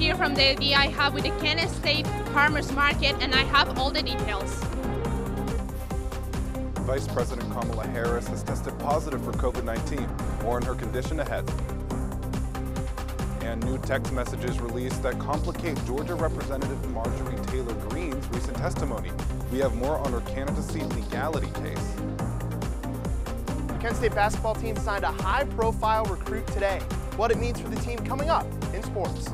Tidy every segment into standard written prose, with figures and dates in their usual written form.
here from the DI Hub with the Kent State Farmers Market, and I have all the details. Vice President Kamala Harris has tested positive for COVID-19. More on her condition ahead. And new text messages released that complicate Georgia Representative Marjorie Taylor Greene's recent testimony. We have more on her candidacy legality case. The Kent State basketball team signed a high-profile recruit today. What it means for the team coming up in sports.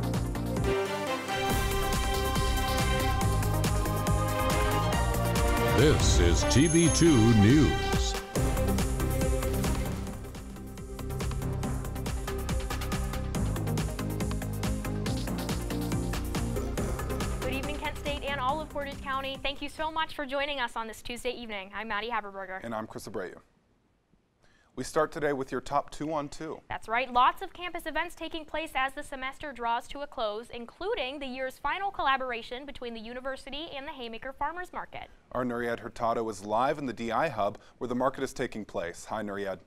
This is TV2 News. Good evening, Kent State and all of Portage County. Thank you so much for joining us on this Tuesday evening. I'm Maddy Haberberger. And I'm Abreu. We start today with your top 2 on 2. That's right. Lots of campus events taking place as the semester draws to a close, including the year's final collaboration between the university and the Haymaker Farmers Market. Our Nuried Hurtado is live in the DI Hub where the market is taking place. Hi, Nuried.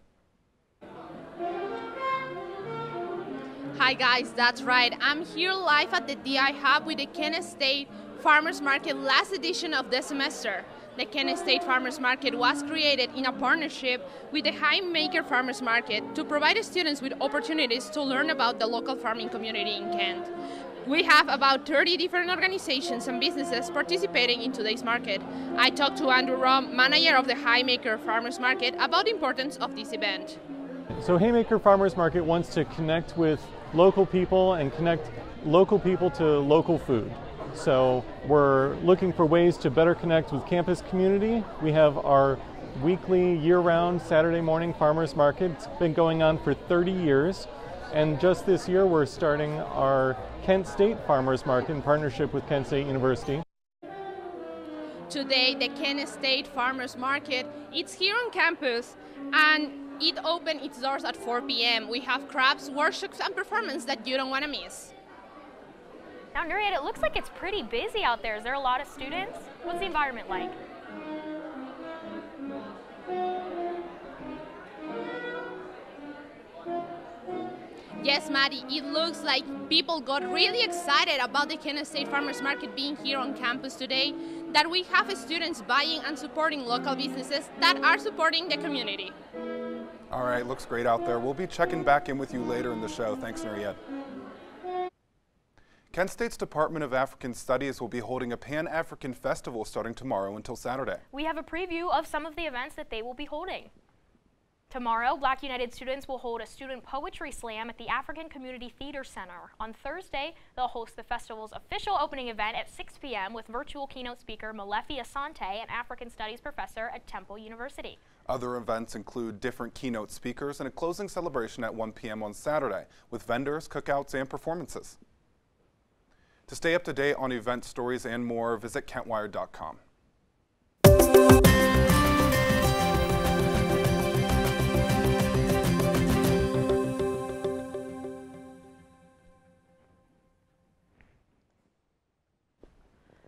Hi guys, that's right. I'm here live at the DI Hub with the Kent State Farmers Market last edition of the semester. The Kent State Farmers Market was created in a partnership with the Haymaker Farmers Market to provide students with opportunities to learn about the local farming community in Kent. We have about 30 different organizations and businesses participating in today's market. I talked to Andrew Rom, manager of the Haymaker Farmers Market, about the importance of this event. So Haymaker Farmers Market wants to connect with local people and connect local people to local food. So we're looking for ways to better connect with campus community. We have our weekly year-round Saturday morning farmers market. It's been going on for 30 years. And just this year we're starting our Kent State Farmers Market in partnership with Kent State University. Today, the Kent State Farmers Market, it's here on campus and it opened its doors at 4 p.m. We have crafts, workshops, and performances that you don't want to miss. Now, Nuried, it looks like it's pretty busy out there. Is there a lot of students? What's the environment like? Yes, Maddy, it looks like people got really excited about the Kent State Farmers Market being here on campus today, that we have students buying and supporting local businesses that are supporting the community. All right, looks great out there. We'll be checking back in with you later in the show. Thanks, Nuried. Kent State's Department of African Studies will be holding a Pan-African Festival starting tomorrow until Saturday. We have a preview of some of the events that they will be holding. Tomorrow, Black United students will hold a student poetry slam at the African Community Theater Center. On Thursday, they'll host the festival's official opening event at 6 p.m. with virtual keynote speaker Malefi Asante, an African Studies professor at Temple University. Other events include different keynote speakers and a closing celebration at 1 p.m. on Saturday with vendors, cookouts, and performances. To stay up to date on event stories and more, visit kentwire.com.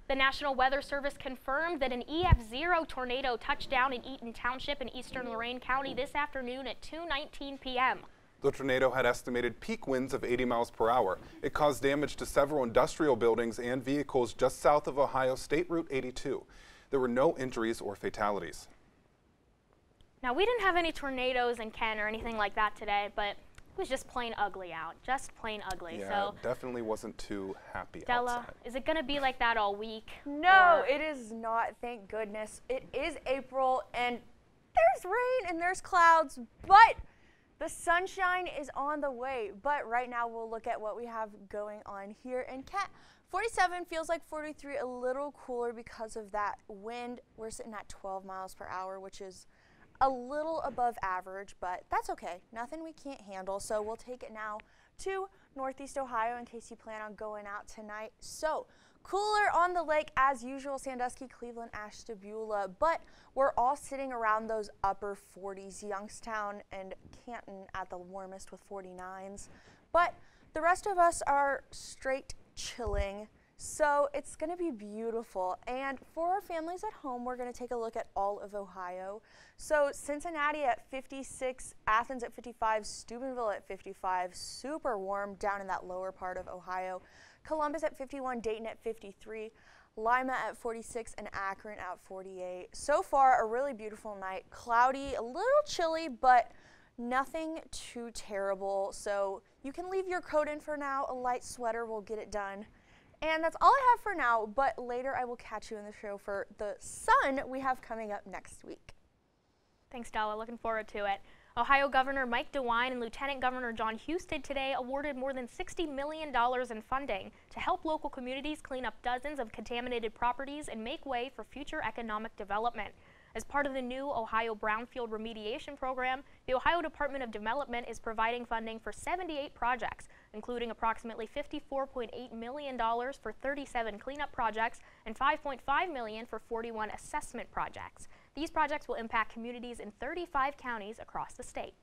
The National Weather Service confirmed that an EF0 tornado touched down in Eaton Township in eastern Lorain County this afternoon at 2:19 p.m. The tornado had estimated peak winds of 80 miles per hour. It caused damage to several industrial buildings and vehicles just south of Ohio State Route 82. There were no injuries or fatalities. Now, we didn't have any tornadoes in Kent or anything like that today, but it was just plain ugly out. Just plain ugly. Yeah, so definitely wasn't too happy Della, outside. is it going to be like that all week? No, it is not, thank goodness. It is April, and there's rain and there's clouds, but the sunshine is on the way. But right now, we'll look at what we have going on here in Kent. 47 feels like 43, a little cooler because of that wind. We're sitting at 12 miles per hour, which is a little above average, but that's okay. Nothing we can't handle. So we'll take it now to Northeast Ohio in case you plan on going out tonight. So cooler on the lake as usual, Sandusky, Cleveland, Ashtabula, but we're all sitting around those upper 40s. Youngstown and Canton at the warmest with 49s, but the rest of us are straight chilling. So it's going to be beautiful. And for our families at home, we're going to take a look at all of Ohio. So Cincinnati at 56, Athens at 55, Steubenville at 55, super warm down in that lower part of Ohio. Columbus at 51, Dayton at 53, Lima at 46, and Akron at 48. So far, a really beautiful night. Cloudy, a little chilly, but nothing too terrible. So you can leave your coat in for now. A light sweater will get it done. And that's all I have for now, but later I will catch you in the show for the sun we have coming up next week. Thanks, Della. Looking forward to it. Ohio Governor Mike DeWine and Lieutenant Governor John Husted today awarded more than $60 million in funding to help local communities clean up dozens of contaminated properties and make way for future economic development. As part of the new Ohio Brownfield Remediation Program, the Ohio Department of Development is providing funding for 78 projects, including approximately $54.8 million for 37 cleanup projects and $5.5 million for 41 assessment projects. These projects will impact communities in 35 counties across the state.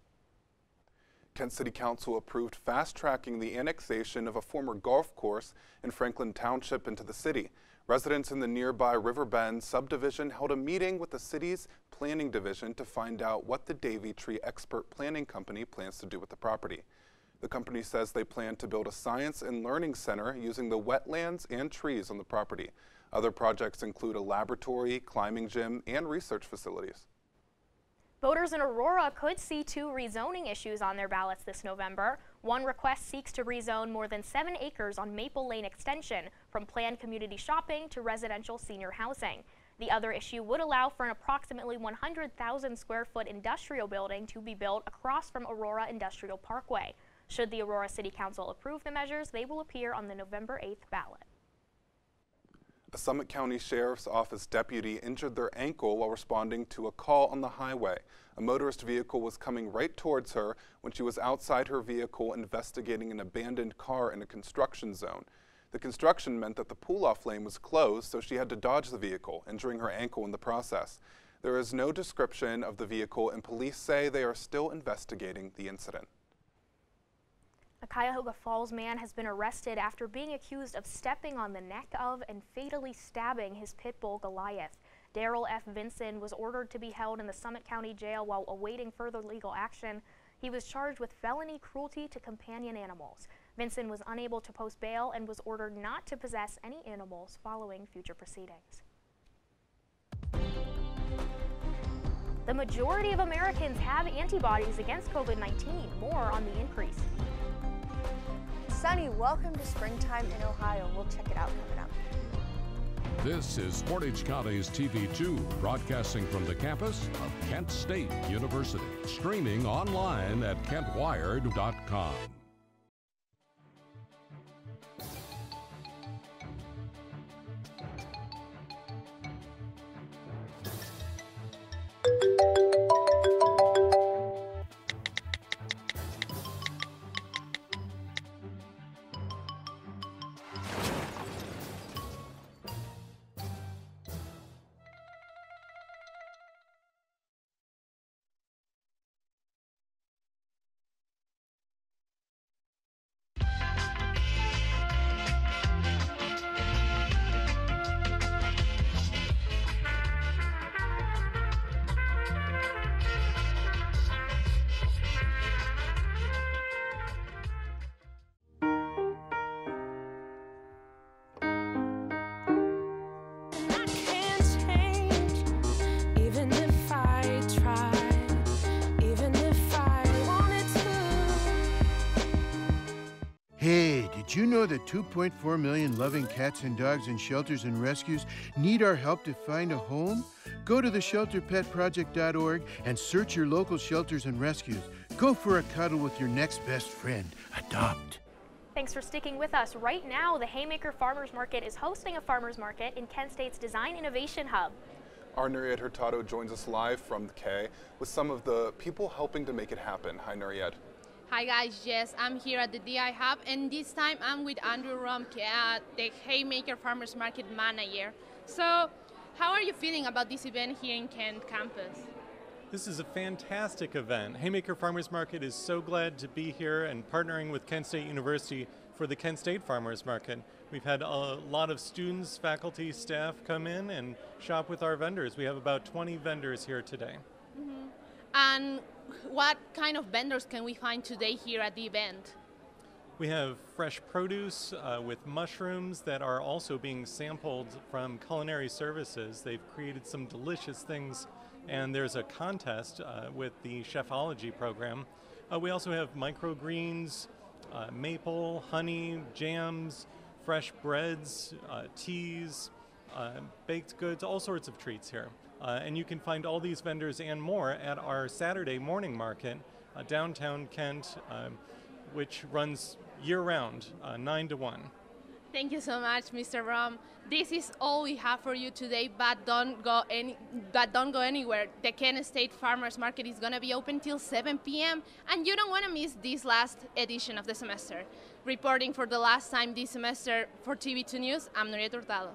Kent City Council approved fast-tracking the annexation of a former golf course in Franklin Township into the city. Residents in the nearby River Bend subdivision held a meeting with the city's planning division to find out what the Davy Tree Expert Planning Company plans to do with the property. The company says they plan to build a science and learning center using the wetlands and trees on the property. Other projects include a laboratory, climbing gym, and research facilities. Voters in Aurora could see 2 rezoning issues on their ballots this November. One request seeks to rezone more than 7 acres on Maple Lane Extension from planned community shopping to residential senior housing. The other issue would allow for an approximately 100,000 square foot industrial building to be built across from Aurora Industrial Parkway. Should the Aurora City Council approve the measures, they will appear on the November 8th ballot. A Summit County Sheriff's Office deputy injured their ankle while responding to a call on the highway. A motorist vehicle was coming right towards her when she was outside her vehicle investigating an abandoned car in a construction zone. The construction meant that the pull-off lane was closed, so she had to dodge the vehicle, injuring her ankle in the process. There is no description of the vehicle, and police say they are still investigating the incident. A Cuyahoga Falls man has been arrested after being accused of stepping on the neck of and fatally stabbing his pit bull Goliath. Daryl F. Vinson was ordered to be held in the Summit County Jail while awaiting further legal action. He was charged with felony cruelty to companion animals. Vinson was unable to post bail and was ordered not to possess any animals following future proceedings. The majority of Americans have antibodies against COVID-19. More on the increase. Sunny, welcome to springtime in Ohio. We'll check it out coming up. This is Portage County's TV2, broadcasting from the campus of Kent State University. Streaming online at kentwired.com. Hey, did you know that 2.4 million loving cats and dogs in shelters and rescues need our help to find a home? Go to theshelterpetproject.org and search your local shelters and rescues. Go for a cuddle with your next best friend. Adopt. Thanks for sticking with us. Right now, the Haymaker Farmers Market is hosting a farmers market in Kent State's Design Innovation Hub. Our Nuried Hurtado joins us live from the K with some of the people helping to make it happen. Hi, Nuried. Hi guys, yes, I'm here at the DI Hub, and this time I'm with Andrew Rumke, the Haymaker Farmers Market Manager. So, how are you feeling about this event here in Kent campus? This is a fantastic event. Haymaker Farmers Market is so glad to be here and partnering with Kent State University for the Kent State Farmers Market. We've had a lot of students, faculty, staff come in and shop with our vendors. We have about 20 vendors here today. Mm-hmm. And what kind of vendors can we find today here at the event? We have fresh produce with mushrooms that are also being sampled from culinary services. They've created some delicious things, and there's a contest with the Chefology program. We also have microgreens, maple, honey, jams, fresh breads, teas, baked goods, all sorts of treats here. And you can find all these vendors and more at our Saturday morning market, downtown Kent, which runs year-round, 9 to 1. Thank you so much, Mr. Rom. This is all we have for you today, but don't go anywhere. The Kent State Farmers Market is going to be open till 7 p.m. and you don't want to miss this last edition of the semester. Reporting for the last time this semester for TV2 News, I'm Nuried Hurtado.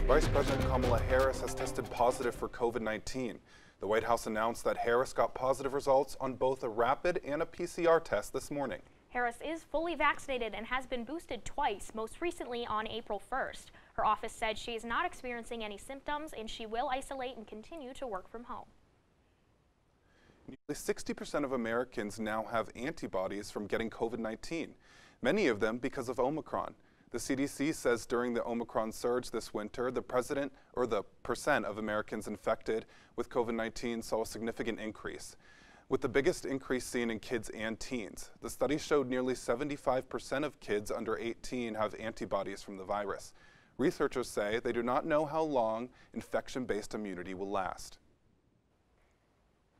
Vice President Kamala Harris has tested positive for COVID-19. The White House announced that Harris got positive results on both a rapid and a PCR test this morning. Harris is fully vaccinated and has been boosted twice, most recently on April 1st. Her office said she is not experiencing any symptoms and she will isolate and continue to work from home. Nearly 60% of Americans now have antibodies from getting COVID-19, many of them because of Omicron. The CDC says during the Omicron surge this winter, the percent of Americans infected with COVID-19 saw a significant increase, with the biggest increase seen in kids and teens. The study showed nearly 75% of kids under 18 have antibodies from the virus. Researchers say they do not know how long infection-based immunity will last.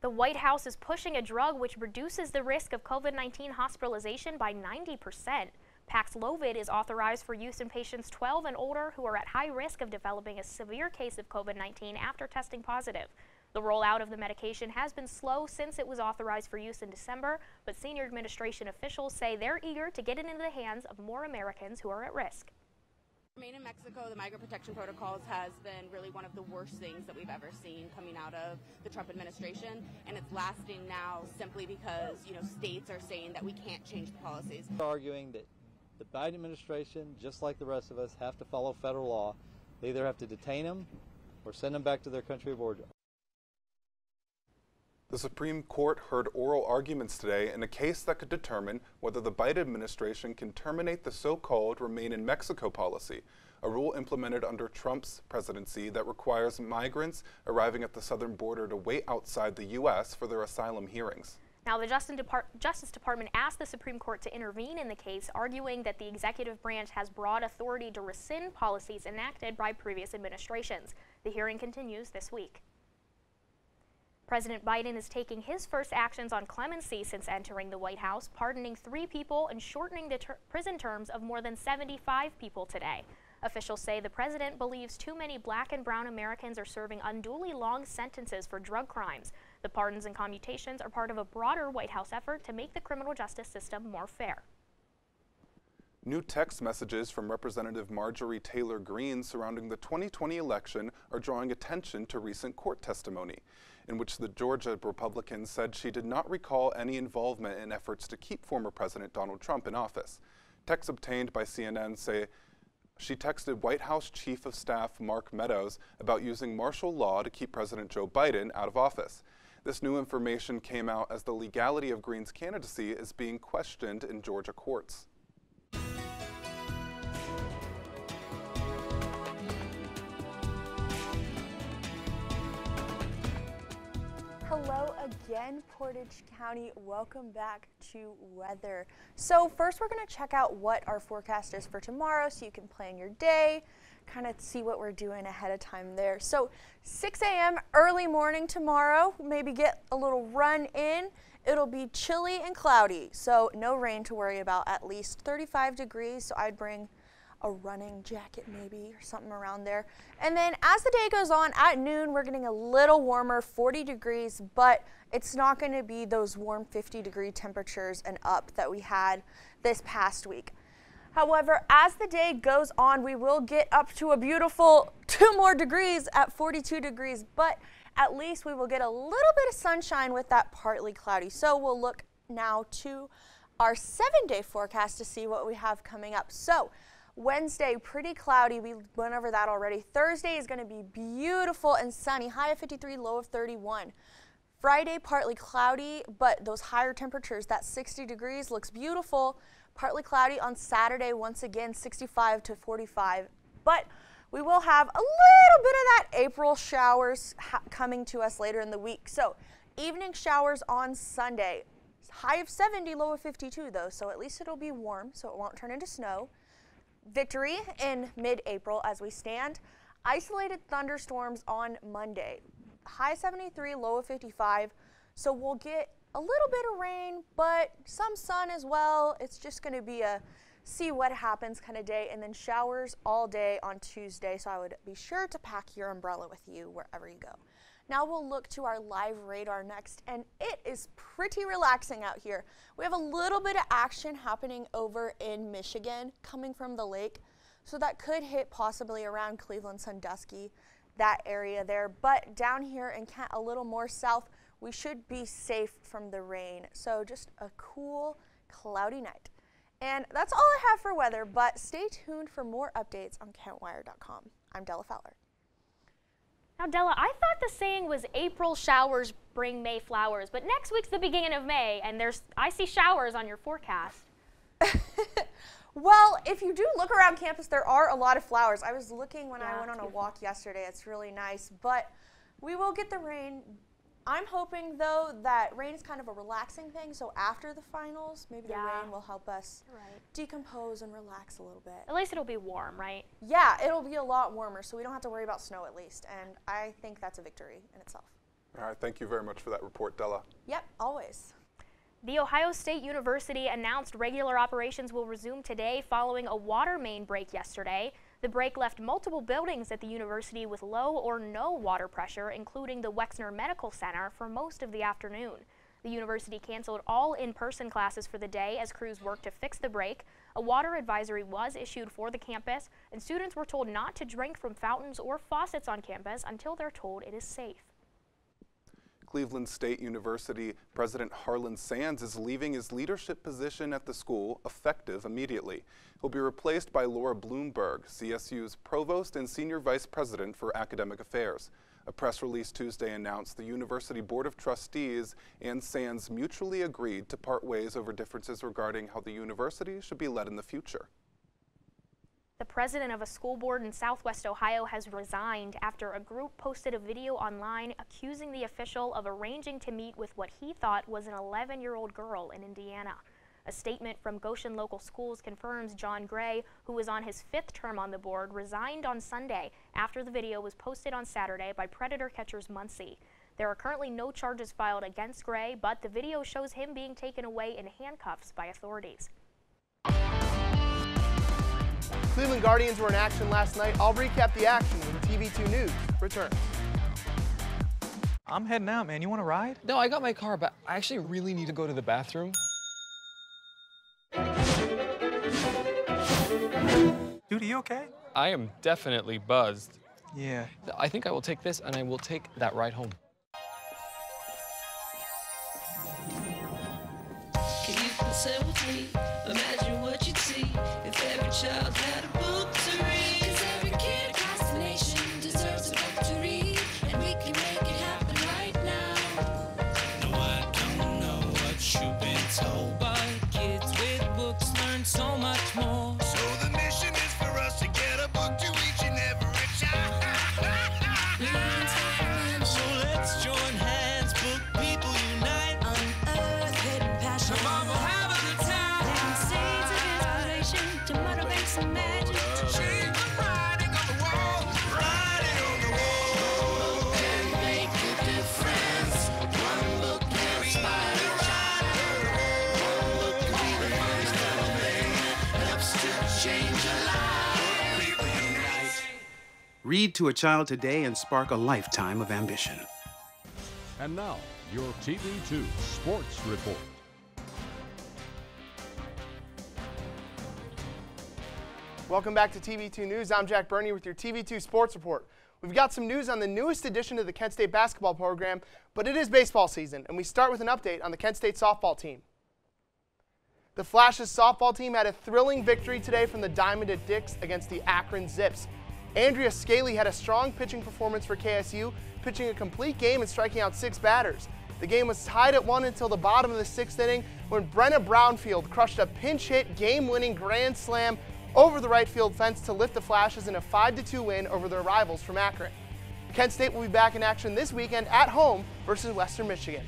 The White House is pushing a drug which reduces the risk of COVID-19 hospitalization by 90%. Paxlovid is authorized for use in patients 12 and older who are at high risk of developing a severe case of COVID-19 after testing positive. The rollout of the medication has been slow since it was authorized for use in December, but senior administration officials say they're eager to get it into the hands of more Americans who are at risk. Remain in Mexico, the migrant protection protocols has been really one of the worst things that we've ever seen coming out of the Trump administration, and it's lasting now simply because, states are saying that we can't change the policies. Arguing that the Biden administration, just like the rest of us, have to follow federal law. They either have to detain them or send them back to their country of origin. The Supreme Court heard oral arguments today in a case that could determine whether the Biden administration can terminate the so-called Remain in Mexico policy, a rule implemented under Trump's presidency that requires migrants arriving at the southern border to wait outside the U.S. for their asylum hearings. Now, the Justice Department asked the Supreme Court to intervene in the case, arguing that the executive branch has broad authority to rescind policies enacted by previous administrations. The hearing continues this week. President Biden is taking his first actions on clemency since entering the White House, pardoning 3 people and shortening the prison terms of more than 75 people today. Officials say the president believes too many black and brown Americans are serving unduly long sentences for drug crimes. The pardons and commutations are part of a broader White House effort to make the criminal justice system more fair. New text messages from Representative Marjorie Taylor Greene surrounding the 2020 election are drawing attention to recent court testimony, in which the Georgia Republican said she did not recall any involvement in efforts to keep former President Donald Trump in office. Texts obtained by CNN say she texted White House Chief of Staff Mark Meadows about using martial law to keep President Joe Biden out of office. This new information came out as the legality of Greene's candidacy is being questioned in Georgia courts. Hello again, Portage County. Welcome back to weather. So first we're going to check out what our forecast is for tomorrow so you can plan your day, kind of see what we're doing ahead of time there. So 6 a.m. early morning tomorrow, maybe get a little run in. It'll be chilly and cloudy, so no rain to worry about, at least 35 degrees, so I'd bring a running jacket maybe or something around there. And then as the day goes on, at noon we're getting a little warmer, 40 degrees, but it's not going to be those warm 50-degree temperatures and up that we had this past week. However, as the day goes on, we will get up to a beautiful 2 more degrees at 42 degrees, but at least we will get a little bit of sunshine with that partly cloudy. So we'll look now to our 7-day forecast to see what we have coming up. So Wednesday, pretty cloudy. We went over that already. Thursday is going to be beautiful and sunny, high of 53, low of 31. Friday, partly cloudy, but those higher temperatures, that 60 degrees looks beautiful. Partly cloudy on Saturday, once again, 65 to 45. But we will have a little bit of that April showers coming to us later in the week. So evening showers on Sunday, high of 70, low of 52 though, so at least it'll be warm, so it won't turn into snow. Victory in mid-April as we stand. Isolated thunderstorms on Monday. High 73, low of 55. So we'll get a little bit of rain, but some sun as well. It's just going to be a see what happens kind of day, and then showers all day on Tuesday. So I would be sure to pack your umbrella with you wherever you go. Now we'll look to our live radar next, and it is pretty relaxing out here. We have a little bit of action happening over in Michigan coming from the lake, so that could hit possibly around Cleveland, Sandusky, that area there. But down here in Kent, a little more south, we should be safe from the rain. So just a cool, cloudy night. And that's all I have for weather, but stay tuned for more updates on KentWire.com. I'm Della Fowler. Now, Della, I thought the saying was April showers bring May flowers, but next week's the beginning of May, and I see showers on your forecast. Well, if you do look around campus, there are a lot of flowers. I was looking when I went on a walk yesterday. It's really nice, but we will get the rain. I'm hoping, though, that rain is kind of a relaxing thing, so after the finals, maybe the rain will help us decompose and relax a little bit. At least it'll be warm, right? Yeah, it'll be a lot warmer, so we don't have to worry about snow at least, and I think that's a victory in itself. All right, thank you very much for that report, Della. Yep, always. The Ohio State University announced regular operations will resume today following a water main break yesterday. The break left multiple buildings at the university with low or no water pressure, including the Wexner Medical Center, for most of the afternoon. The university canceled all in-person classes for the day as crews worked to fix the break. A water advisory was issued for the campus, and students were told not to drink from fountains or faucets on campus until they're told it is safe. Cleveland State University President Harlan Sands is leaving his leadership position at the school effective immediately. He'll be replaced by Laura Bloomberg, CSU's Provost and Senior Vice President for Academic Affairs. A press release Tuesday announced the University Board of Trustees and Sands mutually agreed to part ways over differences regarding how the university should be led in the future. The president of a school board in Southwest Ohio has resigned after a group posted a video online accusing the official of arranging to meet with what he thought was an 11-year-old girl in Indiana. A statement from Goshen Local Schools confirms John Gray, who was on his 5th term on the board, resigned on Sunday after the video was posted on Saturday by Predator catchers Muncie. There are currently no charges filed against Gray, but the video shows him being taken away in handcuffs by authorities. Cleveland Guardians were in action last night. I'll recap the action when TV2 News returns. I'm heading out, man. You want to ride? No, I got my car, but I actually really need to go to the bathroom. Dude, are you okay? I am definitely buzzed. Yeah. I think I will take this, and I will take that ride home. Can you concern with me? Imagine what you'd see if every child had a book to read. 'Cause every kid across the nation deserves a book to read, and we can make it happen right now. No, I don't know what you've been told, but kids with books learn so much more. So the mission is for us to get a book to each and every child. So let's join hands, book people unite, unearth hidden passion. Come on, have a good time. Planting seeds of inspiration to motivate some magic. To change the writing on the wall, writing on the wall. Book can make a difference. One book can inspire a child. One book can be the first element that helps to change a life. People unite. Read to a child today and spark a lifetime of ambition. And now, your TV2 Sports Report. Welcome back to TV2 News. I'm Jack Berney with your TV2 Sports Report. We've got some news on the newest addition to the Kent State basketball program, but it is baseball season, and we start with an update on the Kent State softball team. The Flash's softball team had a thrilling victory today from the Diamond at Dix against the Akron Zips. Andrea Scaly had a strong pitching performance for KSU, pitching a complete game and striking out 6 batters. The game was tied at 1 until the bottom of the 6th inning when Brenna Brownfield crushed a pinch hit game-winning grand slam over the right field fence to lift the Flashes in a 5-2 win over their rivals from Akron. Kent State will be back in action this weekend at home versus Western Michigan.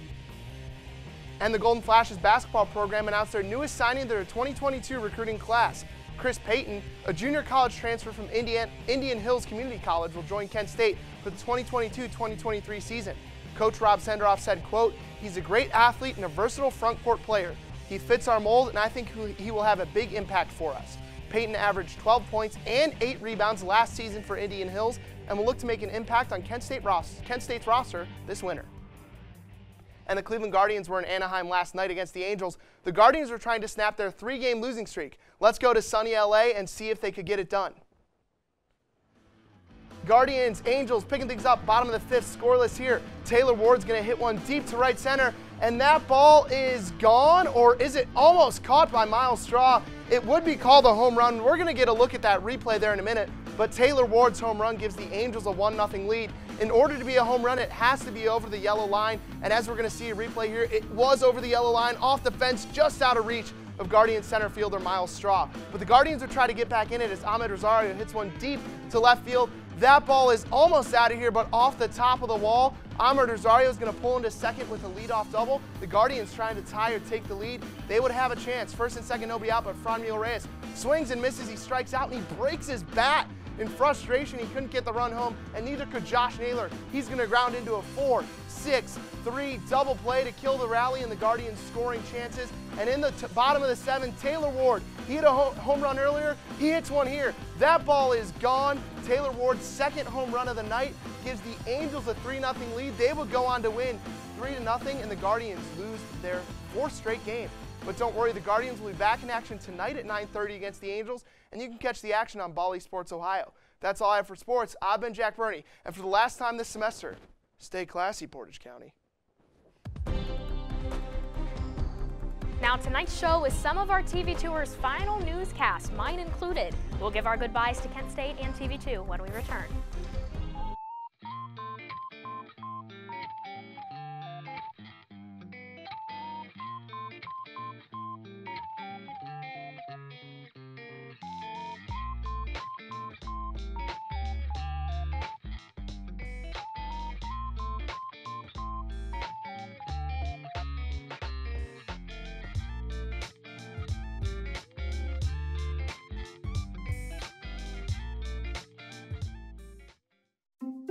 And the Golden Flashes basketball program announced their newest signing of their 2022 recruiting class. Chris Payton, a junior college transfer from Indian Hills Community College, will join Kent State for the 2022-2023 season. Coach Rob Senderoff said, quote, "He's a great athlete and a versatile front court player. He fits our mold, and I think he will have a big impact for us." Payton averaged 12 points and 8 rebounds last season for Indian Hills and will look to make an impact on Kent State's roster this winter. And the Cleveland Guardians were in Anaheim last night against the Angels. The Guardians are trying to snap their 3-game losing streak. Let's go to sunny LA and see if they could get it done. Guardians, Angels picking things up, bottom of the 5th, scoreless here. Taylor Ward's going to hit one deep to right center, and that ball is gone, or is it almost caught by Miles Straw? It would be called a home run. We're going to get a look at that replay there in a minute, but Taylor Ward's home run gives the Angels a 1-0 lead. In order to be a home run, it has to be over the yellow line, and as we're going to see a replay here, it was over the yellow line, off the fence, just out of reach of Guardians center fielder Miles Straw. But the Guardians will try to get back in it as Ahmed Rosario hits one deep to left field. That ball is almost out of here, but off the top of the wall. Ahmed Rosario is going to pull into second with a leadoff double. The Guardians trying to tie or take the lead. They would have a chance. First and second, nobody out, but Franmil Reyes swings and misses. He strikes out, and he breaks his bat. In frustration, he couldn't get the run home, and neither could Josh Naylor. He's going to ground into a 4-6-3 double play to kill the rally and the Guardians' scoring chances. And in the bottom of the 7th, Taylor Ward, he hit a home run earlier. He hits one here. That ball is gone. Taylor Ward's 2nd home run of the night gives the Angels a 3-0 lead. They would go on to win 3-0, and the Guardians lose their 4th straight game. But don't worry, the Guardians will be back in action tonight at 9:30 against the Angels, and you can catch the action on Bally Sports Ohio. That's all I have for sports. I've been Jack Berney, and for the last time this semester, stay classy, Portage County. Now tonight's show is some of our TV2's final newscasts, mine included. We'll give our goodbyes to Kent State and TV2 when we return.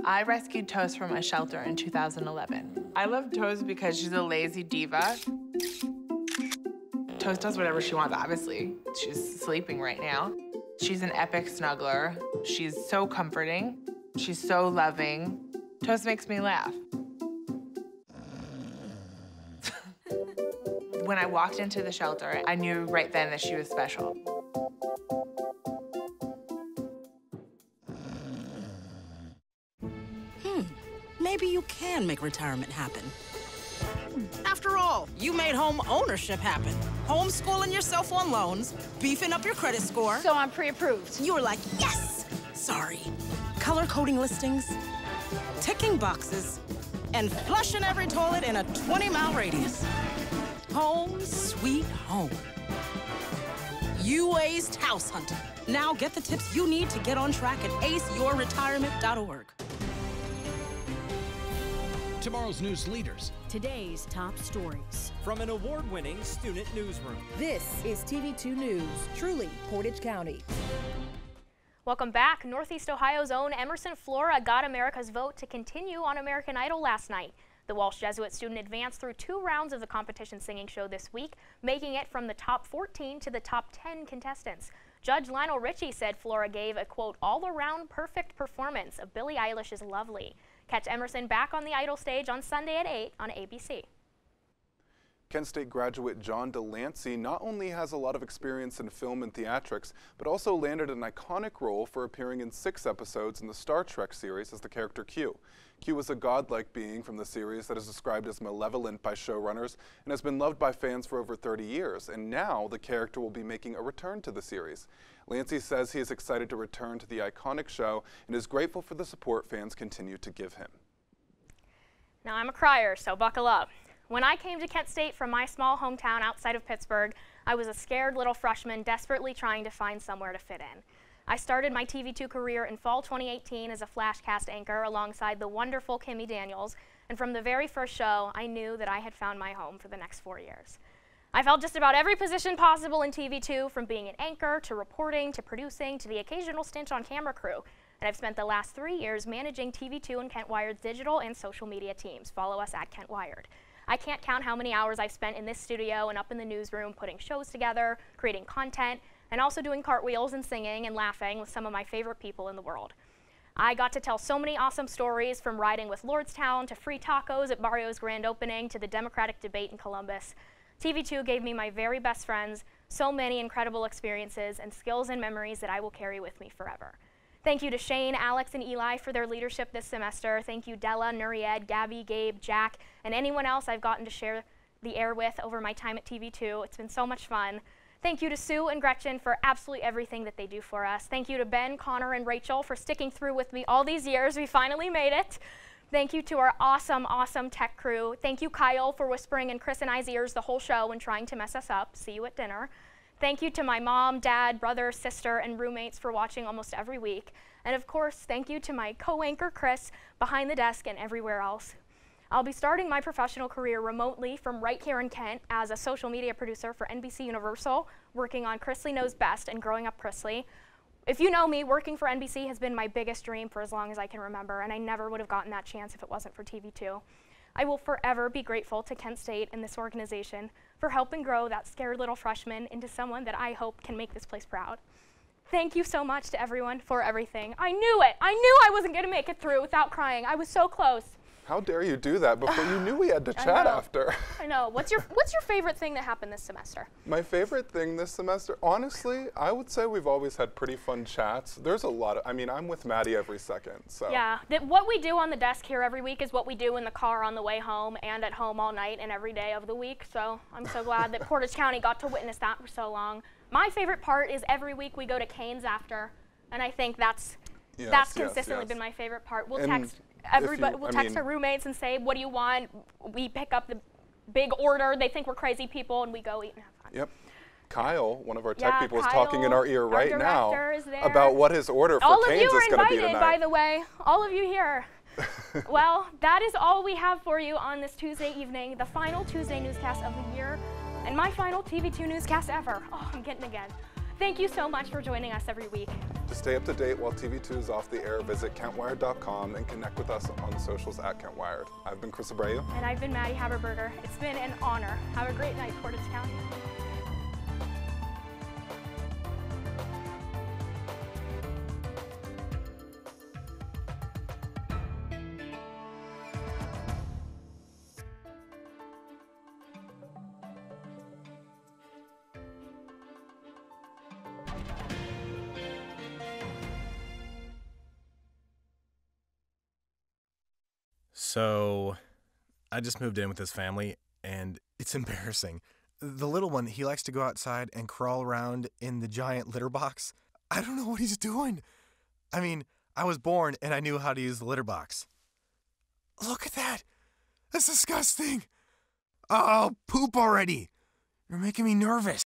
I rescued Toast from a shelter in 2011. I love Toast because she's a lazy diva. Toast does whatever she wants, obviously. She's sleeping right now. She's an epic snuggler. She's so comforting. She's so loving. Toast makes me laugh. When I walked into the shelter, I knew right then that she was special. Maybe you can make retirement happen. After all, you made home ownership happen. Homeschooling yourself on loans, beefing up your credit score. So I'm pre-approved. You were like, yes! Sorry. Color coding listings, ticking boxes, and flushing every toilet in a 20-mile radius. Home sweet home. You aced house hunting. Now get the tips you need to get on track at aceyourretirement.org. Tomorrow's news leaders. Today's top stories. From an award-winning student newsroom. This is TV2 News, truly Portage County. Welcome back. Northeast Ohio's own Emerson Flora got America's vote to continue on American Idol last night. The Walsh Jesuit student advanced through 2 rounds of the competition singing show this week, making it from the top 14 to the top 10 contestants. Judge Lionel Richie said Flora gave a, quote, all-around perfect performance of Billie Eilish's Lovely. Catch Emerson back on the Idol stage on Sunday at 8 on ABC. Kent State graduate John Delancey not only has a lot of experience in film and theatrics, but also landed an iconic role for appearing in 6 episodes in the Star Trek series as the character Q. Q is a godlike being from the series that is described as malevolent by showrunners and has been loved by fans for over 30 years, and now the character will be making a return to the series. Lancey says he is excited to return to the iconic show and is grateful for the support fans continue to give him. Now I'm a crier, so buckle up. When I came to Kent State from my small hometown outside of Pittsburgh, I was a scared little freshman desperately trying to find somewhere to fit in. I started my TV2 career in fall 2018 as a flashcast anchor alongside the wonderful Kimmy Daniels, and from the very first show, I knew that I had found my home for the next 4 years. I've held just about every position possible in TV2, from being an anchor to reporting to producing to the occasional stint on camera crew, and I've spent the last 3 years managing TV2 and Kent Wired's digital and social media teams. Follow us at Kent Wired. I can't count how many hours I've spent in this studio and up in the newsroom putting shows together, creating content, and also doing cartwheels and singing and laughing with some of my favorite people in the world. I got to tell so many awesome stories, from riding with Lordstown to free tacos at Barrio's grand opening to the Democratic debate in Columbus. TV2 gave me my very best friends, so many incredible experiences and skills and memories that I will carry with me forever. Thank you to Shane, Alex, and Eli for their leadership this semester. Thank you Della, Nuried, Gabby, Gabe, Jack, and anyone else I've gotten to share the air with over my time at TV2. It's been so much fun. Thank you to Sue and Gretchen for absolutely everything that they do for us. Thank you to Ben, Connor, and Rachel for sticking through with me all these years. We finally made it. Thank you to our awesome, awesome tech crew. Thank you, Kyle, for whispering in Chris and I's ears the whole show and trying to mess us up. See you at dinner. Thank you to my mom, dad, brother, sister, and roommates for watching almost every week. And of course, thank you to my co-anchor, Chris, behind the desk and everywhere else. I'll be starting my professional career remotely from right here in Kent as a social media producer for NBC Universal, working on Chrisley Knows Best and Growing Up Chrisley. If you know me, working for NBC has been my biggest dream for as long as I can remember, and I never would have gotten that chance if it wasn't for TV2. I will forever be grateful to Kent State and this organization for helping grow that scared little freshman into someone that I hope can make this place proud. Thank you so much to everyone for everything. I knew it. I knew I wasn't going to make it through without crying. I was so close. How dare you do that before you knew we had to chat after? I know. What's your favorite thing that happened this semester? My favorite thing this semester, honestly, I would say we've always had pretty fun chats. There's a lot of, I mean, I'm with Maddy every second, so. Yeah, what we do on the desk here every week is what we do in the car on the way home and at home all night and every day of the week, so I'm so glad that Portage County got to witness that for so long. My favorite part is every week we go to Cane's after, and I think that's consistently been my favorite part. We'll text everybody, we'll text our roommates and say, what do you want? We pick up the big order. They think we're crazy people, and we go eat and have fun. Yep. Kyle, one of our tech people, is talking in our ear right now about what his order for all Cane's is going to be tonight. All of you are invited, by the way. All of you here. Well, that is all we have for you on this Tuesday evening, the final Tuesday newscast of the year, and my final TV2 newscast ever. Oh, I'm getting again. Thank you so much for joining us every week. To stay up to date while TV2 is off the air, visit KentWired.com and connect with us on the socials at Kent Wired. I've been Chris Abreu. And I've been Maddy Haberberger. It's been an honor. Have a great night, Portage County. So, I just moved in with this family, and it's embarrassing. The little one, he likes to go outside and crawl around in the giant litter box. I don't know what he's doing. I mean, I was born, and I knew how to use the litter box. Look at that. That's disgusting. Oh, poop already. You're making me nervous.